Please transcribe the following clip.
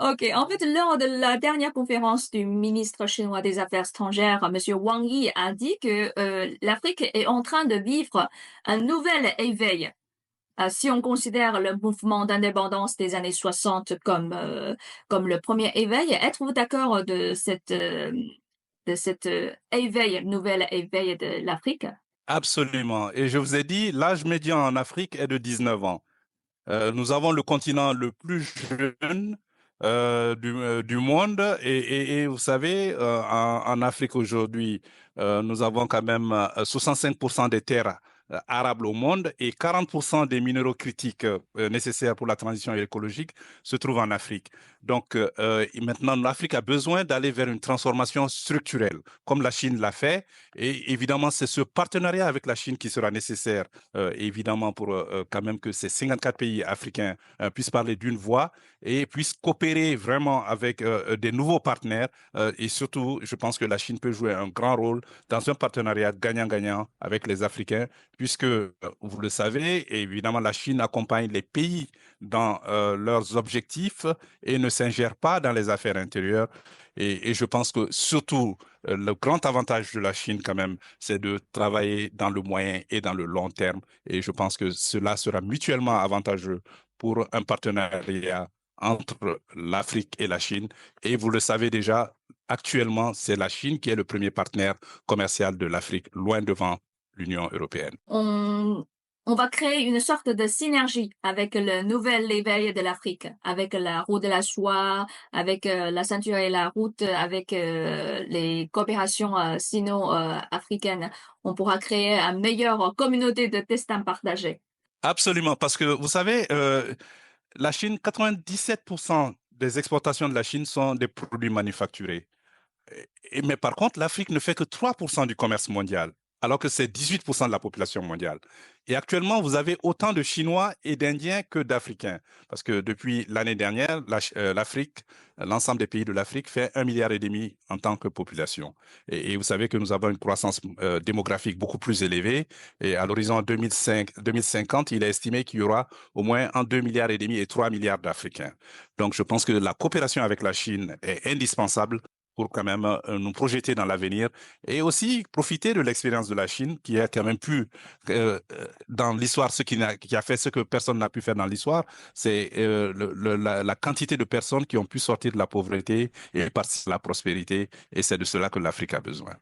OK. En fait, lors de la dernière conférence du ministre chinois des Affaires étrangères, Monsieur Wang Yi a dit que l'Afrique est en train de vivre un nouvel éveil. Si on considère le mouvement d'indépendance des années 60 comme le premier éveil, êtes-vous d'accord de cet éveil, nouvel éveil de l'Afrique? Absolument. Et je vous ai dit, l'âge médian en Afrique est de 19 ans. Nous avons le continent le plus jeune du monde et vous savez, en Afrique aujourd'hui, nous avons quand même 65% des terres arables au monde et 40% des minéraux critiques nécessaires pour la transition écologique se trouvent en Afrique. Donc et maintenant, l'Afrique a besoin d'aller vers une transformation structurelle, comme la Chine l'a fait. Et évidemment, c'est ce partenariat avec la Chine qui sera nécessaire évidemment pour quand même que ces 54 pays africains puissent parler d'une voix et puissent coopérer vraiment avec des nouveaux partenaires. Et surtout, je pense que la Chine peut jouer un grand rôle dans un partenariat gagnant-gagnant avec les Africains, puisque, vous le savez, et évidemment, la Chine accompagne les pays dans leurs objectifs et ne s'ingère pas dans les affaires intérieures. Et je pense que surtout, le grand avantage de la Chine, quand même, c'est de travailler dans le moyen et dans le long terme. Et je pense que cela sera mutuellement avantageux pour un partenariat entre l'Afrique et la Chine. Et vous le savez déjà, actuellement, c'est la Chine qui est le premier partenaire commercial de l'Afrique, loin devant l'Union européenne. On on va créer une sorte de synergie avec le nouvel éveil de l'Afrique, avec la route de la soie, avec, la ceinture et la route, avec, les coopérations, sino, africaines. On pourra créer une meilleure communauté de destin partagé. Absolument, parce que vous savez, la Chine, 97% des exportations de la Chine sont des produits manufacturés. Mais par contre, l'Afrique ne fait que 3% du commerce mondial, alors que c'est 18% de la population mondiale. Et actuellement, vous avez autant de Chinois et d'Indiens que d'Africains. Parce que depuis l'année dernière, l'Afrique, l'ensemble des pays de l'Afrique fait 1,5 milliard en tant que population. Et vous savez que nous avons une croissance démographique beaucoup plus élevée. Et à l'horizon 2050, il est estimé qu'il y aura au moins en 2,5 milliards et 3 milliards d'Africains. Donc, je pense que la coopération avec la Chine est indispensable pour quand même nous projeter dans l'avenir et aussi profiter de l'expérience de la Chine qui a quand même pu, dans l'histoire, qui a fait ce que personne n'a pu faire dans l'histoire, c'est la quantité de personnes qui ont pu sortir de la pauvreté et participer à la prospérité et c'est de cela que l'Afrique a besoin.